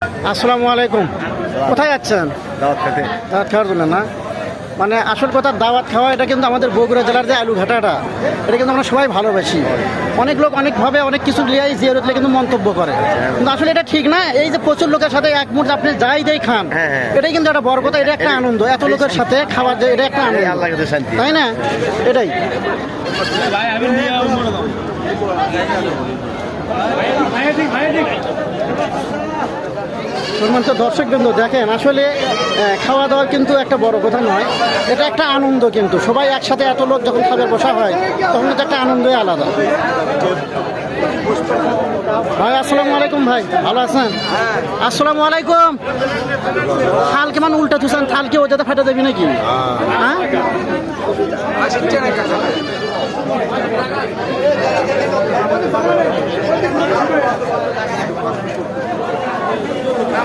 আসসালামু আলাইকুম। কোথায় যাচ্ছেন? দাওয়াত খেতে। দাওয়াত খাওয়ার জন্য না? মানে আসল কথা দাওয়াত খাওয়া, এটা কিন্তু আমাদের বগুড়া জেলার যে আলুঘাটাটা, এটা কিন্তু আমরা সবাই ভালোবাসি। অনেক লোক অনেকভাবে অনেক কিছু লিয়াই জিয়ারতলে কিন্তু মন্তব্য করে, কিন্তু আসলে এটা ঠিক না। এই যে প্রচুর লোকের সাথে এক মুঠ আপনি যাই দেই খান, এটাই কিন্তু একটা বড় কথা, এটা একটা আনন্দ। এত লোকের সাথে খাবার যায়, এটা একটা আনন্দ, তাই না? এটাই সম্মানিত দর্শকবৃন্দ, দেখেন আসলে খাওয়া দাওয়া কিন্তু একটা বড় কথা নয়, এটা একটা আনন্দ। কিন্তু সবাই একসাথে এত লোক যখন খাবার বসা হয়, তখন কিন্তু একটা আনন্দই আলাদা। ভাই আসসালামু আলাইকুম। ভাই ভালো আছেন? আসসালামু আলাইকুম। থাল কেমন উল্টা থুসান, থাল কি ওটাতে ফেটে দেবি নাকি? হ্যাঁ,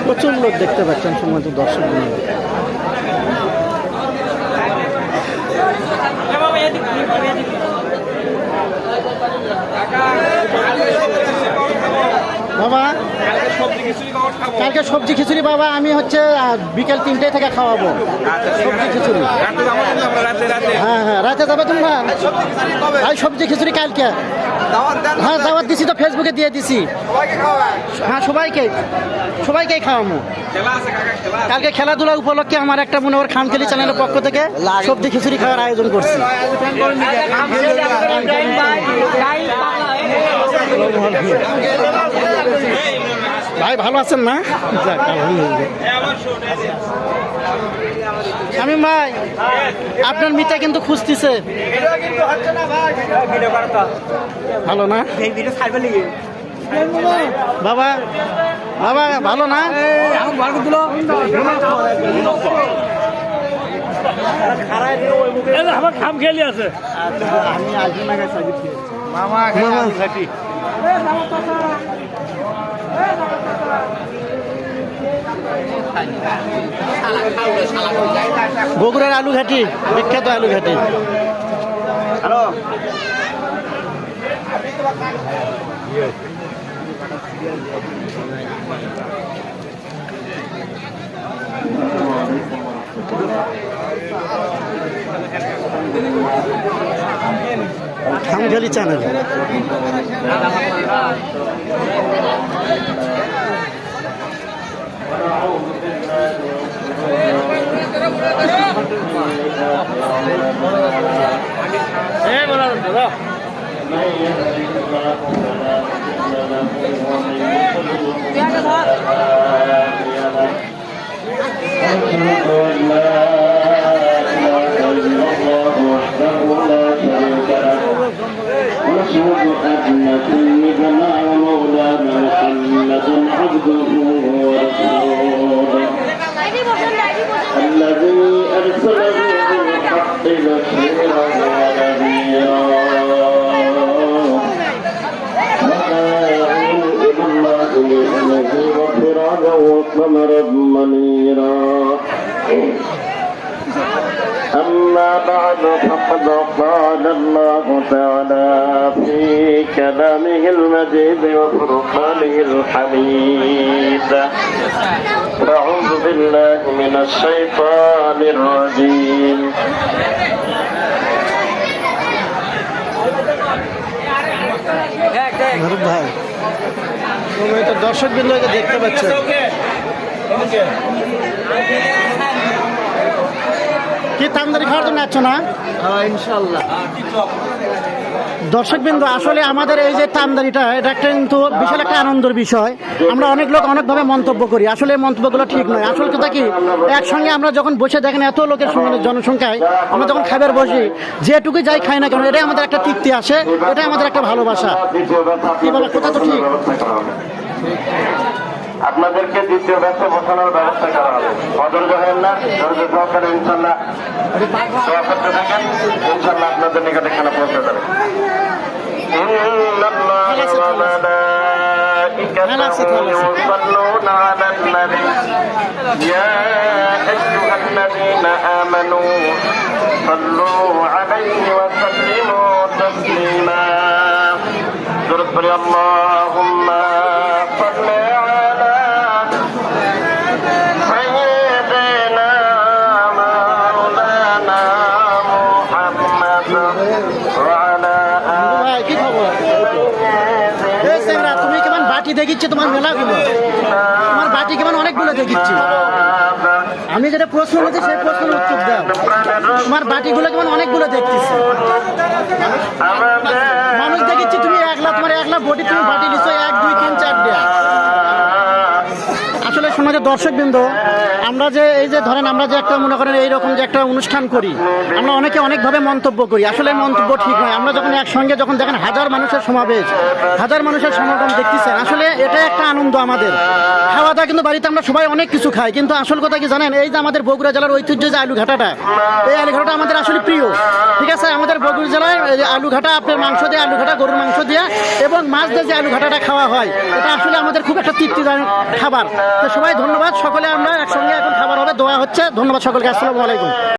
প্রচুর লোক দেখতে পাচ্ছেন সম্মানিত দর্শক। বাবা কালকে সবজি খিচুড়ি বাবা, আমি হচ্ছে বিকেল 3টায় থেকে খাওয়াবো সবজি খিচুড়ি। হ্যাঁ হ্যাঁ, রাতে যাবে তোমরা? ভাই সবজি খিচুড়ি কালকে, হ্যাঁ দাওয়াত দিছি তো, ফেসবুকে দিয়ে দিছি। হ্যাঁ সবাইকেই খাওয়াবো। কালকে খেলাধুলা উপলক্ষে আমার একটা মনে ওর খামখেলি চ্যানেলের পক্ষ থেকে সবজি খিচুড়ি খাওয়ার আয়োজন করছি। ভাই ভালো আছেন না? শামীম ভাই, আপনার মিতা কিন্তু খুঁজতেছে। ভালো না বাবা? বাবা ভালো না? আমার খাম খেলি আছে। বগুড়ার আলু ঘাটি, বিখ্যাত আলু ঘাটি। Hello, Khamkheli channel. أما بعد فقد قال الله تعالى في كلامه المجيد وفرقانه الحميد: أعوذ بالله من الشيطان الرجيم. ভাই দর্শক বিন্দুকে দেখতে পাচ্ছেন, কি তামদারি খাওয়ার জন্য যাচ্ছ না? ইনশাল্লাহ। দর্শকবৃন্দ, আসলে আমাদের এই যে তামদারিটা, এটা একটা কিন্তু বিশাল একটা আনন্দের বিষয়। আমরা অনেক লোক অনেকভাবে মন্তব্য করি, আসলে এই মন্তব্যগুলো ঠিক নয়। আসল কথা কি, একসঙ্গে আমরা যখন বসে দেখেন এত লোকের জনসংখ্যায় আমরা যখন খাবার বসি, যেটুকু যাই খাই না কেন, এটাই আমাদের একটা তৃপ্তি আসে, এটাই আমাদের একটা ভালোবাসা। কি বলা কথা তো ঠিক। আপনাদেরকে দ্বিতীয় ব্যাচে বসানোর ব্যবস্থা করা হবে। অধৈর্য হবেন না, ধৈর্য সহকারে ইনশাল্লাহ দোয়া করতে থাকেন, ইনশাল্লাহ আপনাদের নিকটে খানা পৌঁছে যাবে। يصلون على النبي يا أيها الذين آمنوا صلوا عليه وسلموا تسليما. اللهم صل على দেখিচ্ছে তোমার মেলাগুলো, তোমার বাটি কেমন অনেকগুলো দেখিচ্ছি। আমি যেটা প্রশ্ন বলছি সেই প্রশ্নের উত্তর দাও। তোমার বাটিগুলো কেমন অনেকগুলো দেখতেছি, মানুষ দেখিচ্ছি তুমি একলা, তোমার একলা বডি তুমি বাটি লিখছো 1 2 3 4টা। আসলে সমাজের দর্শকবৃন্দ, আমরা যে এই যে ধরেন আমরা যে একটা মনে করেন এইরকম যে একটা অনুষ্ঠান করি, আমরা অনেকে অনেকভাবে মন্তব্য করি, আসলে মন্তব্য ঠিক নয়। আমরা যখন একসঙ্গে যখন দেখেন হাজার মানুষের সমাবেশ, হাজার মানুষের সমাগম দেখতেছেন, আসলে এটা একটা আনন্দ আমাদের। খাওয়া দাওয়া কিন্তু বাড়িতে আমরা সবাই অনেক কিছু খাই, কিন্তু আসল কথা কি জানেন, এই যে আমাদের বগুড়া জেলার ঐতিহ্য যে আলু ঘাটাটা, এই আলু ঘাটাটা আমাদের আসলে প্রিয়। ঠিক আছে, আমাদের বগুড়া জেলায় এই যে আলু ঘাটা, আপনার মাংস দিয়ে আলু ঘাটা, গরুর মাংস দিয়ে এবং মাছ দিয়ে যে আলু ঘাটাটা খাওয়া হয়, এটা আসলে আমাদের খুব একটা তৃপ্তিদায়ক খাবার। তো সবাই ধন্যবাদ, সকলে আমরা একসঙ্গে এখন খাবার হবে, দোয়া হচ্ছে। ধন্যবাদ সকলকে, আসসালামু আলাইকুম।